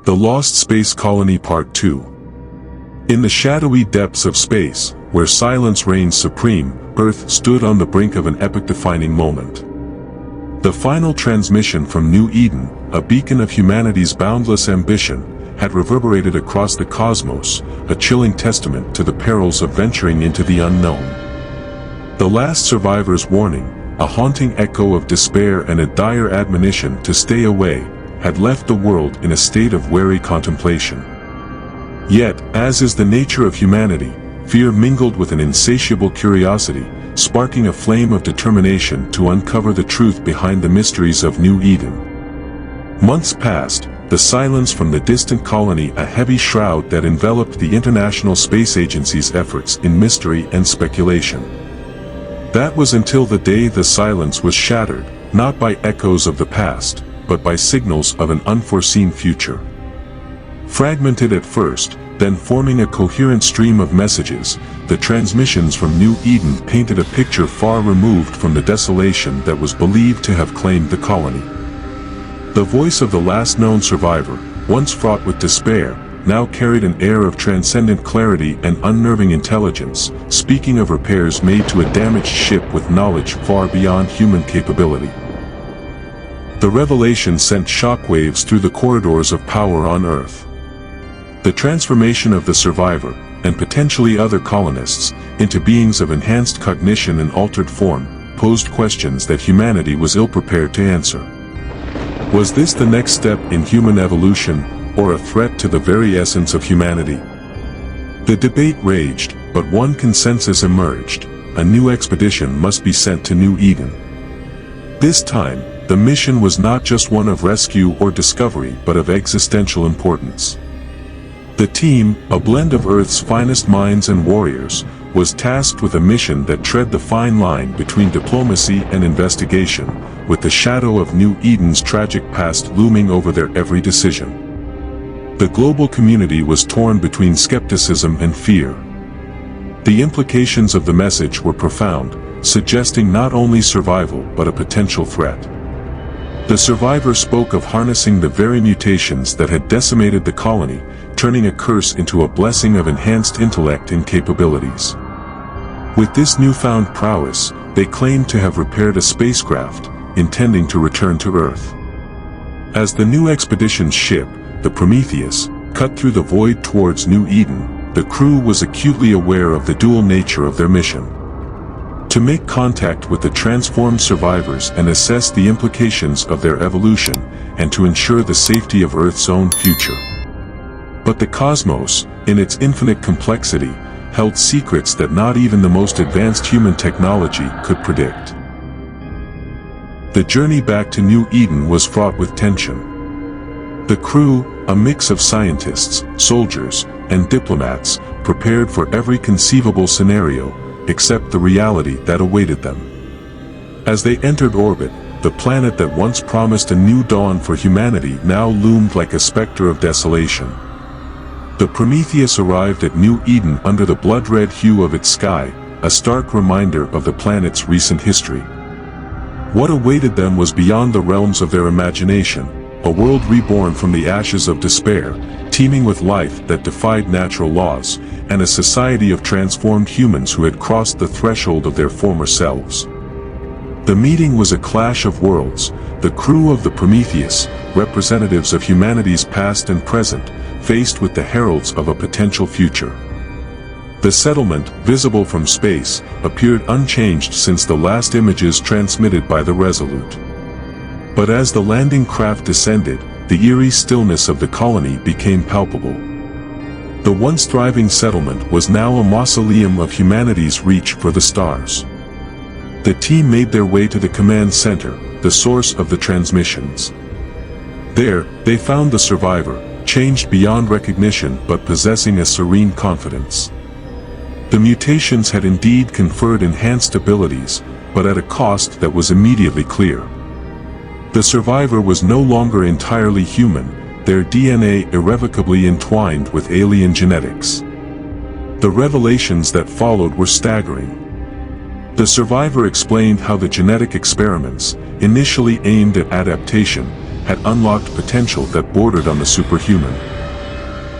The Lost Space Colony Part 2. In the shadowy depths of space, where silence reigns supreme, Earth stood on the brink of an epoch-defining moment. The final transmission from New Eden, a beacon of humanity's boundless ambition, had reverberated across the cosmos, a chilling testament to the perils of venturing into the unknown. The last survivor's warning, a haunting echo of despair and a dire admonition to stay away, had left the world in a state of wary contemplation. Yet, as is the nature of humanity, fear mingled with an insatiable curiosity, sparking a flame of determination to uncover the truth behind the mysteries of New Eden. Months passed, the silence from the distant colony a heavy shroud that enveloped the International Space Agency's efforts in mystery and speculation. That was until the day the silence was shattered, not by echoes of the past, but by signals of an unforeseen future. Fragmented at first, then forming a coherent stream of messages, the transmissions from New Eden painted a picture far removed from the desolation that was believed to have claimed the colony. The voice of the last known survivor, once fraught with despair, now carried an air of transcendent clarity and unnerving intelligence, speaking of repairs made to a damaged ship with knowledge far beyond human capability. The revelation sent shockwaves through the corridors of power on Earth. The transformation of the survivor, and potentially other colonists, into beings of enhanced cognition and altered form, posed questions that humanity was ill-prepared to answer. Was this the next step in human evolution, or a threat to the very essence of humanity? The debate raged, but one consensus emerged: a new expedition must be sent to New Eden. This time, the mission was not just one of rescue or discovery but of existential importance. The team, a blend of Earth's finest minds and warriors, was tasked with a mission that tread the fine line between diplomacy and investigation, with the shadow of New Eden's tragic past looming over their every decision. The global community was torn between skepticism and fear. The implications of the message were profound, suggesting not only survival but a potential threat. The survivor spoke of harnessing the very mutations that had decimated the colony, turning a curse into a blessing of enhanced intellect and capabilities. With this newfound prowess, they claimed to have repaired a spacecraft, intending to return to Earth. As the new expedition's ship, the Prometheus, cut through the void towards New Eden, the crew was acutely aware of the dual nature of their mission: to make contact with the transformed survivors and assess the implications of their evolution, and to ensure the safety of Earth's own future. But the cosmos, in its infinite complexity, held secrets that not even the most advanced human technology could predict. The journey back to New Eden was fraught with tension. The crew, a mix of scientists, soldiers, and diplomats, prepared for every conceivable scenario, except the reality that awaited them. As they entered orbit, the planet that once promised a new dawn for humanity now loomed like a specter of desolation. The Prometheus arrived at New Eden under the blood-red hue of its sky, a stark reminder of the planet's recent history. What awaited them was beyond the realms of their imagination: a world reborn from the ashes of despair, teeming with life that defied natural laws, and a society of transformed humans who had crossed the threshold of their former selves. The meeting was a clash of worlds: the crew of the Prometheus, representatives of humanity's past and present, faced with the heralds of a potential future. The settlement, visible from space, appeared unchanged since the last images transmitted by the Resolute. But as the landing craft descended, the eerie stillness of the colony became palpable. The once thriving settlement was now a mausoleum of humanity's reach for the stars. The team made their way to the command center, the source of the transmissions. There, they found the survivor, changed beyond recognition but possessing a serene confidence. The mutations had indeed conferred enhanced abilities, but at a cost that was immediately clear. The survivor was no longer entirely human, their DNA irrevocably entwined with alien genetics. The revelations that followed were staggering. The survivor explained how the genetic experiments, initially aimed at adaptation, had unlocked potential that bordered on the superhuman.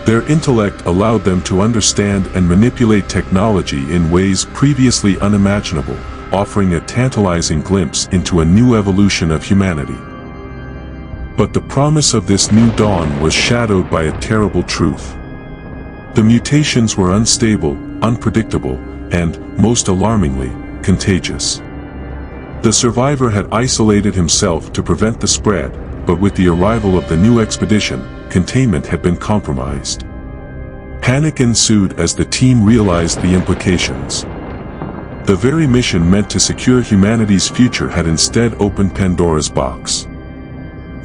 Their intellect allowed them to understand and manipulate technology in ways previously unimaginable, offering a tantalizing glimpse into a new evolution of humanity. But the promise of this new dawn was shadowed by a terrible truth. The mutations were unstable, unpredictable, and, most alarmingly, contagious. The survivor had isolated himself to prevent the spread, but with the arrival of the new expedition, containment had been compromised. Panic ensued as the team realized the implications. The very mission meant to secure humanity's future had instead opened Pandora's box.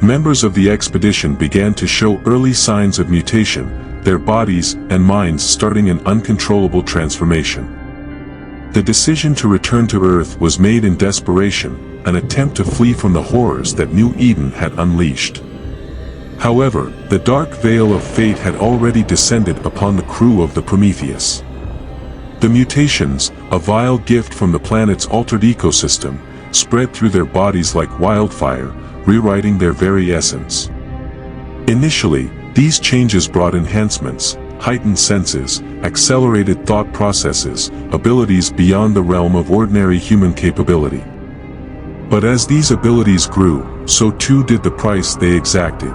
Members of the expedition began to show early signs of mutation, their bodies and minds starting an uncontrollable transformation. The decision to return to Earth was made in desperation, an attempt to flee from the horrors that New Eden had unleashed. However, the dark veil of fate had already descended upon the crew of the Prometheus. The mutations, a vile gift from the planet's altered ecosystem, spread through their bodies like wildfire, rewriting their very essence. Initially, these changes brought enhancements, heightened senses, accelerated thought processes, abilities beyond the realm of ordinary human capability. But as these abilities grew, so too did the price they exacted.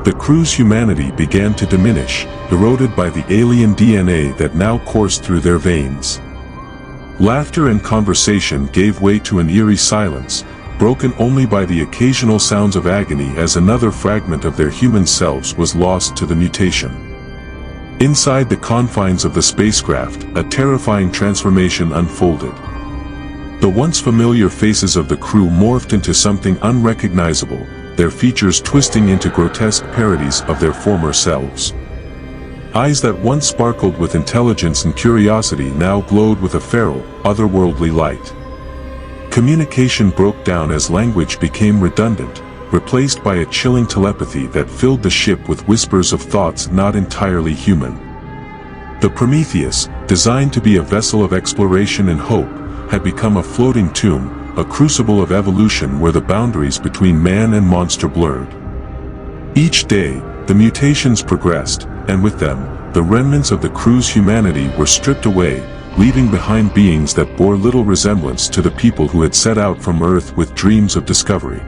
The crew's humanity began to diminish, eroded by the alien DNA that now coursed through their veins. Laughter and conversation gave way to an eerie silence, broken only by the occasional sounds of agony as another fragment of their human selves was lost to the mutation. Inside the confines of the spacecraft, a terrifying transformation unfolded. The once familiar faces of the crew morphed into something unrecognizable, their features twisting into grotesque parodies of their former selves. Eyes that once sparkled with intelligence and curiosity now glowed with a feral, otherworldly light. Communication broke down as language became redundant, replaced by a chilling telepathy that filled the ship with whispers of thoughts not entirely human. The Prometheus, designed to be a vessel of exploration and hope, had become a floating tomb, a crucible of evolution where the boundaries between man and monster blurred. Each day, the mutations progressed, and with them, the remnants of the crew's humanity were stripped away, leaving behind beings that bore little resemblance to the people who had set out from Earth with dreams of discovery.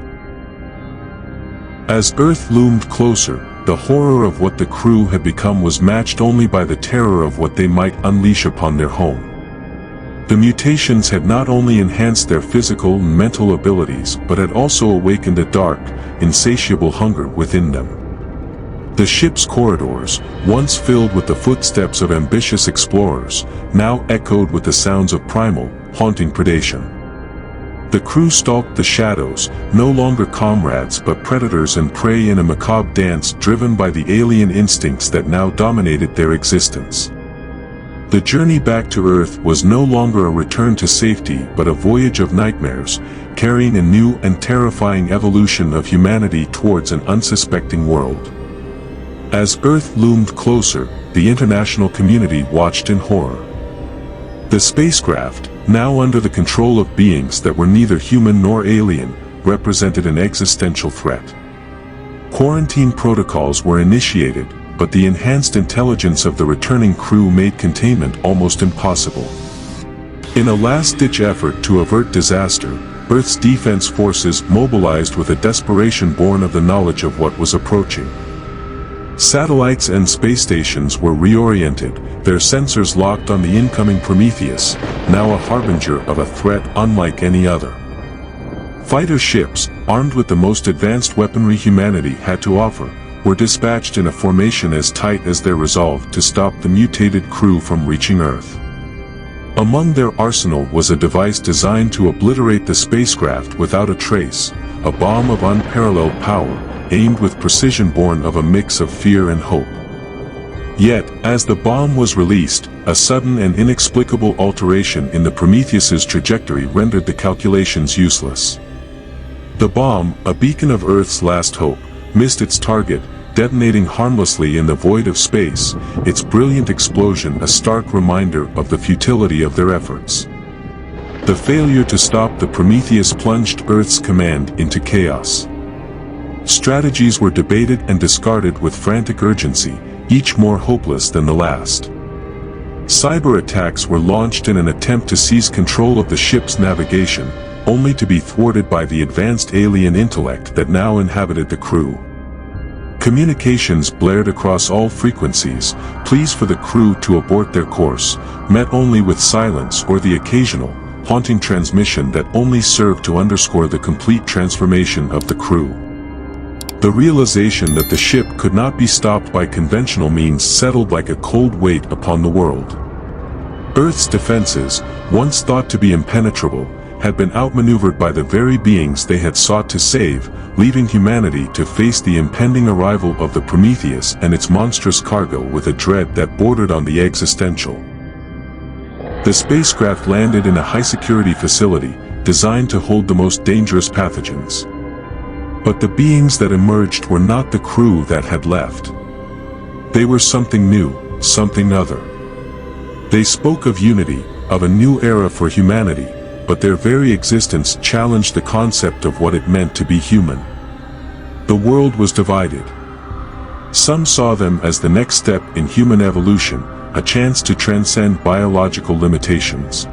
As Earth loomed closer, the horror of what the crew had become was matched only by the terror of what they might unleash upon their home. The mutations had not only enhanced their physical and mental abilities but had also awakened a dark, insatiable hunger within them. The ship's corridors, once filled with the footsteps of ambitious explorers, now echoed with the sounds of primal, haunting predation. The crew stalked the shadows, no longer comrades but predators and prey in a macabre dance driven by the alien instincts that now dominated their existence. The journey back to Earth was no longer a return to safety but a voyage of nightmares, carrying a new and terrifying evolution of humanity towards an unsuspecting world. As Earth loomed closer, the international community watched in horror. The spacecraft, now under the control of beings that were neither human nor alien, represented an existential threat. Quarantine protocols were initiated, but the enhanced intelligence of the returning crew made containment almost impossible. In a last-ditch effort to avert disaster, Earth's defense forces mobilized with a desperation born of the knowledge of what was approaching. Satellites and space stations were reoriented, their sensors locked on the incoming Prometheus, now a harbinger of a threat unlike any other. Fighter ships, armed with the most advanced weaponry humanity had to offer, were dispatched in a formation as tight as their resolve to stop the mutated crew from reaching Earth. Among their arsenal was a device designed to obliterate the spacecraft without a trace, a bomb of unparalleled power, aimed with precision born of a mix of fear and hope. Yet, as the bomb was released, a sudden and inexplicable alteration in the Prometheus's trajectory rendered the calculations useless. The bomb, a beacon of Earth's last hope, missed its target, detonating harmlessly in the void of space, its brilliant explosion a stark reminder of the futility of their efforts. The failure to stop the Prometheus plunged Earth's command into chaos. Strategies were debated and discarded with frantic urgency, each more hopeless than the last. Cyber attacks were launched in an attempt to seize control of the ship's navigation, only to be thwarted by the advanced alien intellect that now inhabited the crew. Communications blared across all frequencies, pleas for the crew to abort their course, met only with silence or the occasional, haunting transmission that only served to underscore the complete transformation of the crew. The realization that the ship could not be stopped by conventional means settled like a cold weight upon the world. Earth's defenses, once thought to be impenetrable, had been outmaneuvered by the very beings they had sought to save, leaving humanity to face the impending arrival of the Prometheus and its monstrous cargo with a dread that bordered on the existential. The spacecraft landed in a high-security facility, designed to hold the most dangerous pathogens. But the beings that emerged were not the crew that had left. They were something new, something other. They spoke of unity, of a new era for humanity, but their very existence challenged the concept of what it meant to be human. The world was divided. Some saw them as the next step in human evolution, a chance to transcend biological limitations.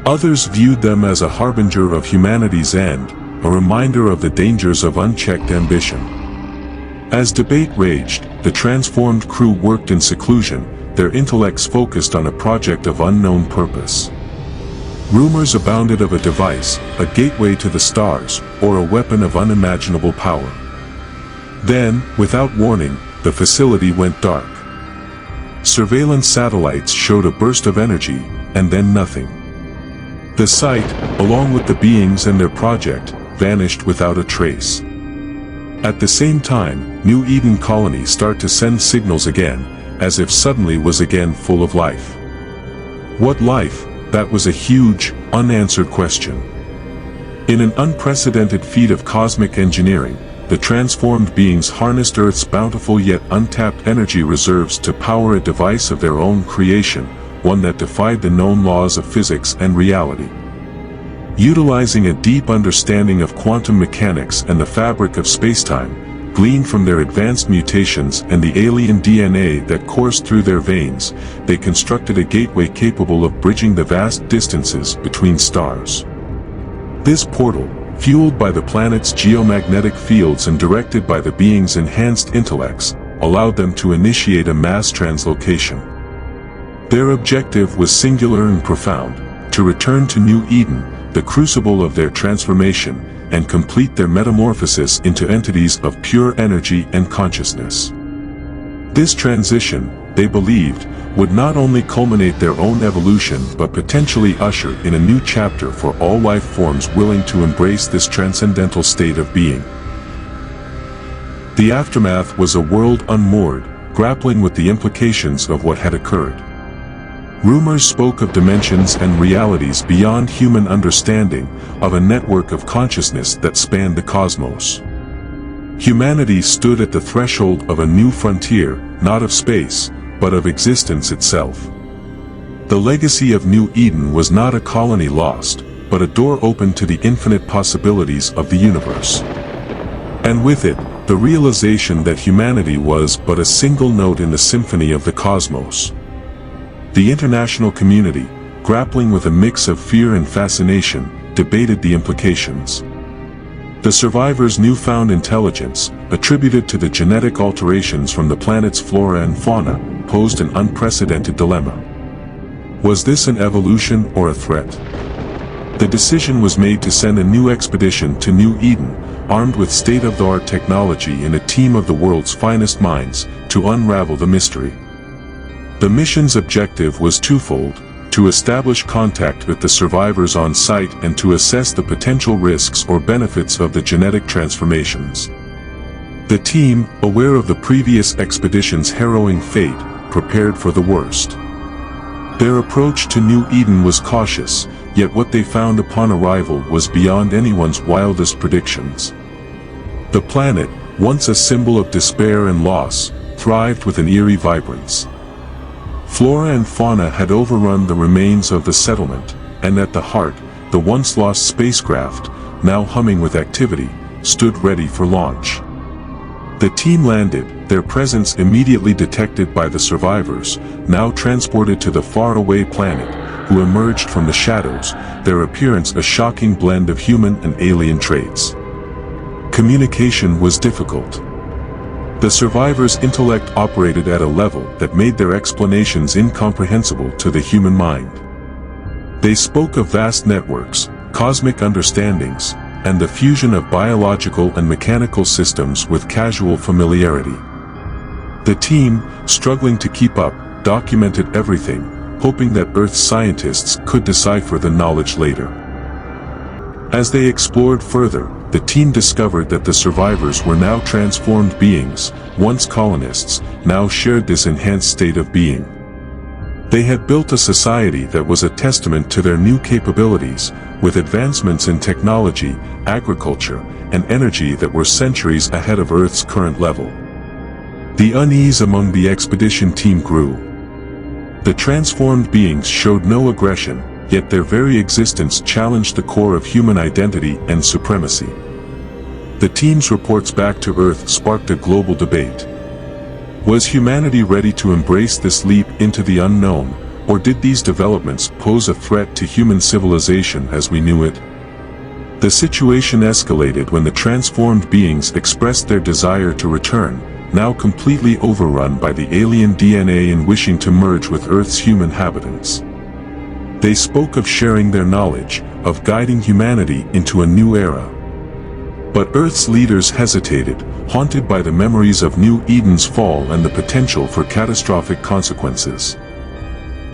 Others viewed them as a harbinger of humanity's end, a reminder of the dangers of unchecked ambition. As debate raged, the transformed crew worked in seclusion, their intellects focused on a project of unknown purpose. Rumors abounded of a device, a gateway to the stars, or a weapon of unimaginable power. Then, without warning, the facility went dark. Surveillance satellites showed a burst of energy, and then nothing. The site, along with the beings and their project, vanished without a trace. At the same time, New Eden colonies start to send signals again, as if suddenly was again full of life. What life? That was a huge, unanswered question. In an unprecedented feat of cosmic engineering, the transformed beings harnessed Earth's bountiful yet untapped energy reserves to power a device of their own creation, one that defied the known laws of physics and reality. Utilizing a deep understanding of quantum mechanics and the fabric of spacetime, gleaned from their advanced mutations and the alien DNA that coursed through their veins, they constructed a gateway capable of bridging the vast distances between stars. This portal, fueled by the planet's geomagnetic fields and directed by the being's enhanced intellects, allowed them to initiate a mass translocation. Their objective was singular and profound: to return to New Eden, the crucible of their transformation, and complete their metamorphosis into entities of pure energy and consciousness. This transition, they believed, would not only culminate their own evolution but potentially usher in a new chapter for all life forms willing to embrace this transcendental state of being. The aftermath was a world unmoored, grappling with the implications of what had occurred. Rumors spoke of dimensions and realities beyond human understanding, of a network of consciousness that spanned the cosmos. Humanity stood at the threshold of a new frontier, not of space, but of existence itself. The legacy of New Eden was not a colony lost, but a door open to the infinite possibilities of the universe. And with it, the realization that humanity was but a single note in the symphony of the cosmos. The international community, grappling with a mix of fear and fascination, debated the implications. The survivors' newfound intelligence, attributed to the genetic alterations from the planet's flora and fauna, posed an unprecedented dilemma. Was this an evolution or a threat? The decision was made to send a new expedition to New Eden, armed with state-of-the-art technology and a team of the world's finest minds, to unravel the mystery. The mission's objective was twofold: to establish contact with the survivors on site and to assess the potential risks or benefits of the genetic transformations. The team, aware of the previous expedition's harrowing fate, prepared for the worst. Their approach to New Eden was cautious, yet what they found upon arrival was beyond anyone's wildest predictions. The planet, once a symbol of despair and loss, thrived with an eerie vibrance. Flora and fauna had overrun the remains of the settlement, and at the heart, the once-lost spacecraft, now humming with activity, stood ready for launch. The team landed, their presence immediately detected by the survivors, now transported to the faraway planet, who emerged from the shadows, their appearance a shocking blend of human and alien traits. Communication was difficult. The survivors' intellect operated at a level that made their explanations incomprehensible to the human mind. They spoke of vast networks, cosmic understandings, and the fusion of biological and mechanical systems with casual familiarity. The team, struggling to keep up, documented everything, hoping that Earth's scientists could decipher the knowledge later. As they explored further, the team discovered that the survivors were now transformed beings, once colonists, now shared this enhanced state of being. They had built a society that was a testament to their new capabilities, with advancements in technology, agriculture, and energy that were centuries ahead of Earth's current level. The unease among the expedition team grew. The transformed beings showed no aggression, yet their very existence challenged the core of human identity and supremacy. The team's reports back to Earth sparked a global debate. Was humanity ready to embrace this leap into the unknown, or did these developments pose a threat to human civilization as we knew it? The situation escalated when the transformed beings expressed their desire to return, now completely overrun by the alien DNA and wishing to merge with Earth's human inhabitants. They spoke of sharing their knowledge, of guiding humanity into a new era. But Earth's leaders hesitated, haunted by the memories of New Eden's fall and the potential for catastrophic consequences.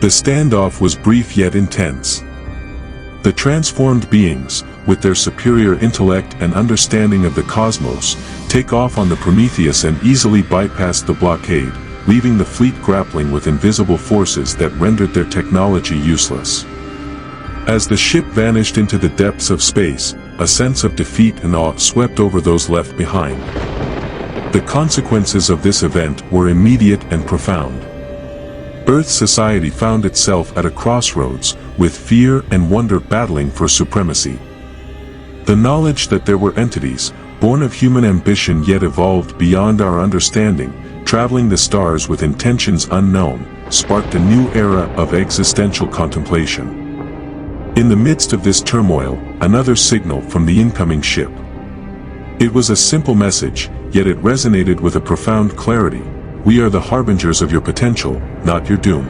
The standoff was brief yet intense. The transformed beings, with their superior intellect and understanding of the cosmos, take off on the Prometheus and easily bypass the blockade, leaving the fleet grappling with invisible forces that rendered their technology useless. As the ship vanished into the depths of space, a sense of defeat and awe swept over those left behind. The consequences of this event were immediate and profound. Earth's society found itself at a crossroads, with fear and wonder battling for supremacy. The knowledge that there were entities, born of human ambition yet evolved beyond our understanding, traveling the stars with intentions unknown, sparked a new era of existential contemplation. In the midst of this turmoil, another signal from the incoming ship. It was a simple message, yet it resonated with a profound clarity. We are the harbingers of your potential, not your doom.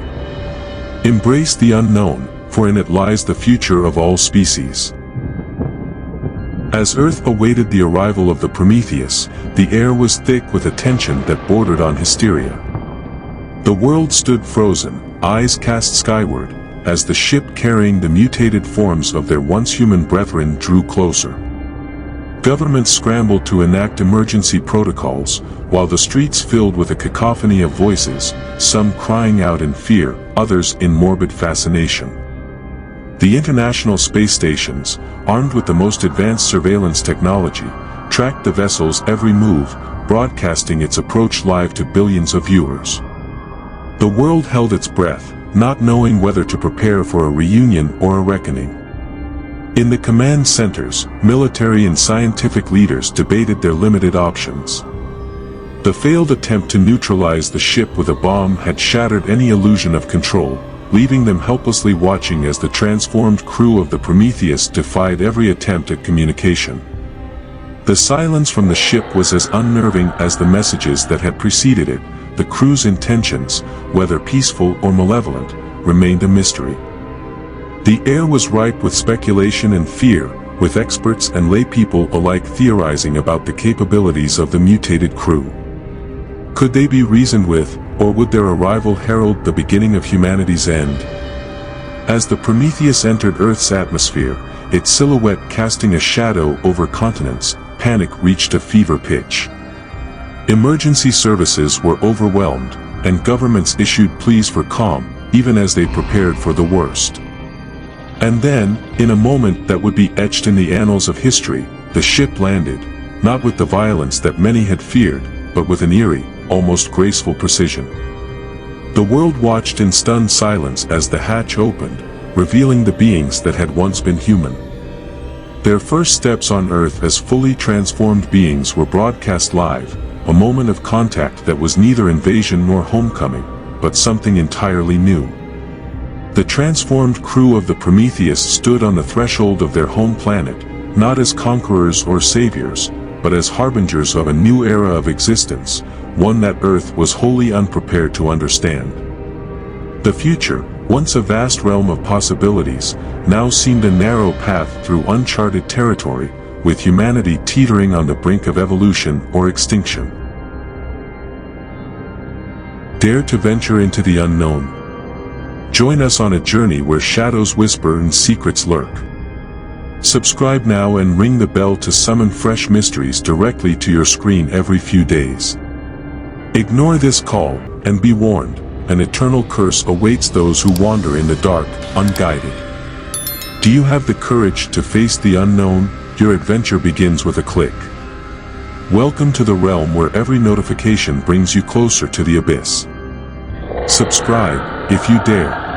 Embrace the unknown, for in it lies the future of all species. As Earth awaited the arrival of the Prometheus, the air was thick with a tension that bordered on hysteria. The world stood frozen, eyes cast skyward, as the ship carrying the mutated forms of their once human brethren drew closer. Governments scrambled to enact emergency protocols, while the streets filled with a cacophony of voices, some crying out in fear, others in morbid fascination. The international space stations, armed with the most advanced surveillance technology, tracked the vessel's every move, broadcasting its approach live to billions of viewers. The world held its breath, not knowing whether to prepare for a reunion or a reckoning. In the command centers, military and scientific leaders debated their limited options. The failed attempt to neutralize the ship with a bomb had shattered any illusion of control, leaving them helplessly watching as the transformed crew of the Prometheus defied every attempt at communication. The silence from the ship was as unnerving as the messages that had preceded it. The crew's intentions, whether peaceful or malevolent, remained a mystery. The air was ripe with speculation and fear, with experts and laypeople alike theorizing about the capabilities of the mutated crew. Could they be reasoned with, or would their arrival herald the beginning of humanity's end? As the Prometheus entered Earth's atmosphere, its silhouette casting a shadow over continents, panic reached a fever pitch. Emergency services were overwhelmed, and governments issued pleas for calm, even as they prepared for the worst. And then, in a moment that would be etched in the annals of history, the ship landed, not with the violence that many had feared, but with an eerie, almost graceful precision. The world watched in stunned silence as the hatch opened, revealing the beings that had once been human. Their first steps on Earth as fully transformed beings were broadcast live, a moment of contact that was neither invasion nor homecoming, but something entirely new. The transformed crew of the Prometheus stood on the threshold of their home planet, not as conquerors or saviors, but as harbingers of a new era of existence, one that Earth was wholly unprepared to understand. The future, once a vast realm of possibilities, now seemed a narrow path through uncharted territory, with humanity teetering on the brink of evolution or extinction. Dare to venture into the unknown. Join us on a journey where shadows whisper and secrets lurk. Subscribe now and ring the bell to summon fresh mysteries directly to your screen every few days. Ignore this call, and be warned, an eternal curse awaits those who wander in the dark, unguided. Do you have the courage to face the unknown? Your adventure begins with a click. Welcome to the realm where every notification brings you closer to the abyss. Subscribe, if you dare.